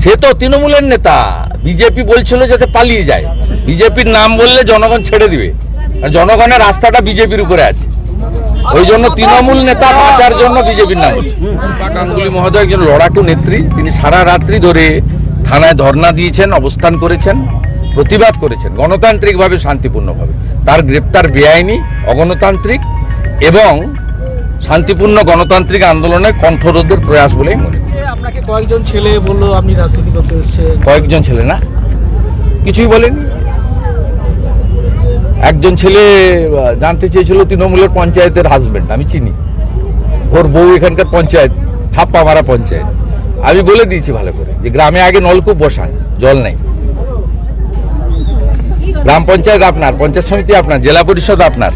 সে তো তৃণমূলের নেতা, বিজেপি বলছিল যাতে পালিয়ে যায়। বিজেপির নাম বললে জনগণ ছেড়ে দিবে, আর জনগণের রাস্তাটা বিজেপির উপরে আছে। ওই জন্য তৃণমূল নেতা বাঁচার জন্য বিজেপির নাম বলছে। রূপা গাঙ্গুলি মহোদয় একজন লড়াকু নেত্রী, তিনি সারা রাত্রি ধরে থানায় ধর্ণা দিয়েছেন, অবস্থান করেছেন, প্রতিবাদ করেছেন গণতান্ত্রিকভাবে, শান্তিপূর্ণভাবে। তার গ্রেপ্তার বেআইনি, অগণতান্ত্রিক এবং শান্তিপূর্ণ গণতান্ত্রিক আন্দোলনের কণ্ঠরোধের প্রয়াস বলেই মনে করি। আপনাকে কয়েকজন ছেলে বললো আপনি রাজনীতি করতে এসেছেন। কয়েকজন ছেলে না, কিছুই বলেনি। একজন ছেলে জানতে চেয়েছিল তৃণমূলের পঞ্চায়েতের হাজবেন্ড, আমি চিনি, ওর বউ এখানকার পঞ্চায়েত, ছাপ্পা মারা পঞ্চায়েত। আমি বলে দিয়েছি ভালো করে যে গ্রামে আগে নলকূপ বসান, জল নেই। গ্রাম পঞ্চায়েত আপনার, পঞ্চায়েত সমিতি আপনার, জেলা পরিষদ আপনার,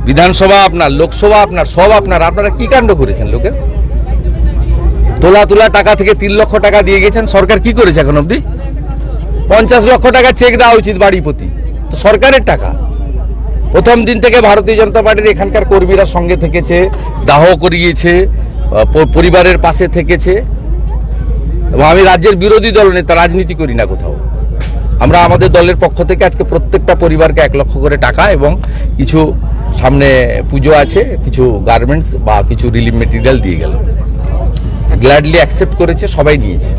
বিধানসভা আপনার, লোকসভা আপনার, সব আপনার। আপনারা কি কাণ্ড করেছেন? লোকের তোলা টাকা থেকে 3 লক্ষ টাকা দিয়ে গেছেন। সরকার কি করেছে এখন অবধি? 50 লক্ষ টাকা চেক দেওয়া উচিত বাড়ি প্রতি, তো সরকারের টাকা। প্রথম দিন থেকে ভারতীয় জনতা পার্টির এখানকার কর্মীরা সঙ্গে থেকেছে, দাহ করিয়েছে, পরিবারের পাশে থেকেছে। এবং আমি রাজ্যের বিরোধী দল নেতা, রাজনীতি করি না কোথাও। আমরা আমাদের দলের পক্ষ থেকে আজকে প্রত্যেকটা পরিবারকে 1 লক্ষ করে টাকা এবং কিছু সামনে পুজো আছে, কিছু গার্মেন্টস বা কিছু রিলিফ মেটেরিয়াল দিয়ে গেল। গ্ল্যাডলি অ্যাকসেপ্ট করেছে, সবাই নিয়েছে।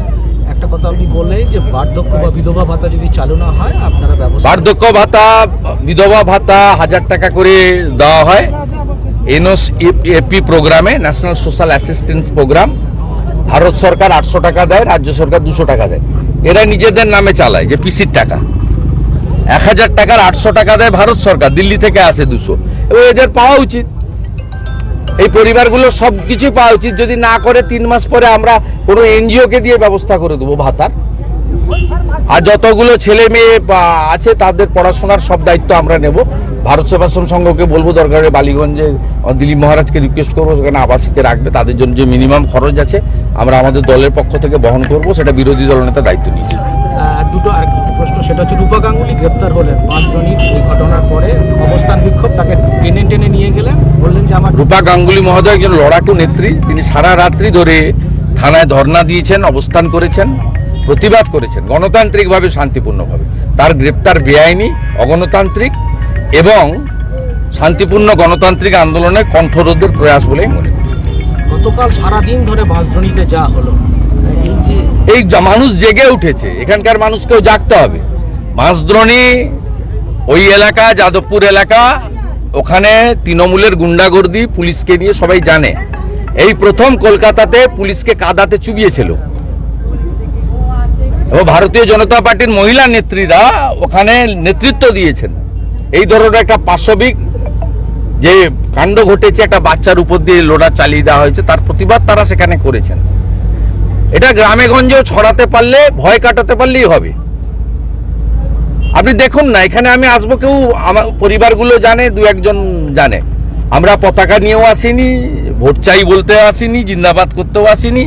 একটা কথা আপনি বললেন যে বার্ধক্য বা বিধবা ভাতা যদি চালু না হয় আপনারা ব্যবস্থা। বার্ধক্য ভাতা, বিধবা ভাতা 1000 টাকা করে দেওয়া হয় এনএসএপি প্রোগ্রামে, national social assistance programme. Bharat সরকার 800 টাকা দেয়, রাজ্য সরকার 200 টাকা দেয়। এরা নিজেদের নামে চালায় যে পিসির টাকা। 1000 টাকার 800 টাকা দেয় ভারত সরকার, দিল্লি থেকে আসে 200। এবং এদের পাওয়া উচিত, এই পরিবারগুলো সব কিছু পাওয়া উচিত। যদি না করে 3 মাস পরে আমরা কোনো এনজিওকে দিয়ে ব্যবস্থা করে দেবো ভাতার। আর যতগুলো ছেলে মেয়ে আছে তাদের পড়াশোনার সব দায়িত্ব আমরা নেব। ভারত সেবাশ্রম সংঘকে বলবো দরকারে বালিগঞ্জে দিলীপ মহারাজকে রিকোয়েস্ট করবো সেখানে আবাসিকে রাখবে। তাদের জন্য যে মিনিমাম খরচ আছে আমরা আমাদের দলের পক্ষ থেকে বহন করব, সেটা বিরোধী দলনেতা দায়িত্ব নিয়েছে। দুটো প্রশ্ন, সেটা হচ্ছে রূপা গাঙ্গুলি গ্রেপ্তার হলেন বাঁশদ্রোণীর এই ঘটনার পরে, অবস্থান বিক্ষোভ, তাকে টেনে নিয়ে গেলেন, বললেন যে আমার। রূপা গাঙ্গুলি মহোদয় একজন লড়াকু নেত্রী, তিনি সারা রাত্রি ধরে থানায় ধর্ণা দিয়েছেন, অবস্থান করেছেন, প্রতিবাদ করেছেন গণতান্ত্রিকভাবে, শান্তিপূর্ণভাবে। তার গ্রেপ্তার বেআইনি, অগণতান্ত্রিক এবং শান্তিপূর্ণ গণতান্ত্রিক আন্দোলনের কণ্ঠরোধের প্রয়াস বলেই মনে করি। গতকাল সারাদিন ধরে বাঁশদ্রোণীতে যা হলো, এই মানুষ জেগে উঠেছে, এখানকার মানুষকেও জাগতে হবে। বাঁশদ্রোণী ওই এলাকা, যাদবপুর এলাকা, ওখানে তৃণমূলের গুন্ডাগর্দি, পুলিশকে নিয়ে সবাই জানে। এই প্রথম কলকাতাতে পুলিশকে কাদাতে চুবিয়েছিল এবং ভারতীয় জনতা পার্টির মহিলা নেত্রীরা ওখানে নেতৃত্ব দিয়েছেন। এই ধরনের একটা পাশবিক যে কাণ্ড ঘটেছে, একটা বাচ্চার উপর দিয়ে লোডার চালিয়ে দেওয়া হয়েছে, তার প্রতিবাদ তারা সেখানে করেছেন। এটা গ্রামে গঞ্জেও ছড়াতে পারলে, ভয় কাটাতে পারলেই হবে। আপনি দেখুন না, এখানে আমি আসবো, কেউ আমার পরিবারগুলো জানে, 2-1 জন জানে। আমরা পতাকা নিয়েও আসিনি, ভোট চাই বলতে আসিনি, জিন্দাবাদ করতেও আসিনি,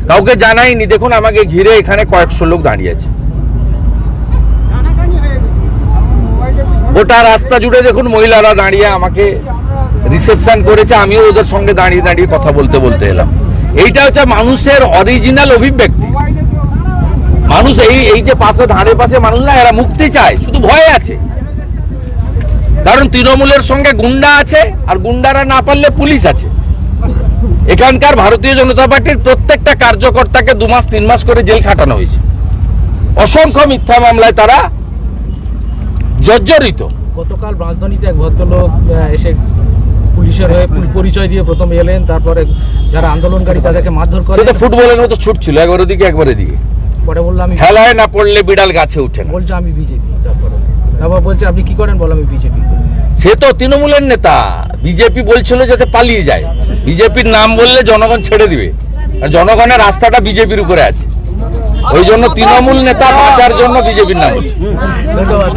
কাউকে জানাইনি। দেখুন আমাকে ঘিরে এখানে কয়েকশো লোক দাঁড়িয়ে আছে। গোটা রাস্তা জুড়ে দেখুন মহিলারা দাঁড়িয়ে আমাকে রিসেপশন করেছে, আমিও ওদের সঙ্গে দাঁড়িয়ে কথা বলতে এলাম। এইটা হচ্ছে মানুষের অরিজিনাল অভিব্যক্তি। মানুষ এই যে পাশে ধারে পাশে মানুষ না, এরা মুক্তি চায়, শুধু ভয় আছে। কারণ তৃণমূলের সঙ্গে গুন্ডা আছে, আর গুন্ডারা না পারলে পুলিশ আছে। এখানকার ভারতীয় জনতা পার্টির প্রত্যেকটা কার্যকর্তাকে 2 মাস 3 মাস করে জেল খাটানো হয়েছে। অসংখ্য মিথ্যা মামলায় তারা জর্জরিত। গতকাল বাঁশদ্রোণীতে এক ভদ্রলোক এসে পুলিশের হয়ে পরিচয় দিয়ে প্রথম এলেন, তারপরে যারা আন্দোলনকারী তাদেরকে মারধর করে। সেটা ফুটবলের মতো ছুটছিল, একবার ওদিকে একবার এদিকে। পরে বললাম আমি খেলায় না পড়লে বিড়াল গাছে উঠে না। বলছে আমি বিজেপি। তারপর বলছে আপনি কি করেন? বল আমি বিজেপি। সে তো তৃণমূলের নেতা, বিজেপি বলছিল যাতে পালিয়ে যায়। বিজেপির নাম বললে জনগণ ছেড়ে দিবে, আর জনগণের রাস্তাটা বিজেপির উপরে আছে। ওই জন্য তৃণমূল নেতা বাঁচার জন্য বিজেপির নাম বলছে। ধন্যবাদ।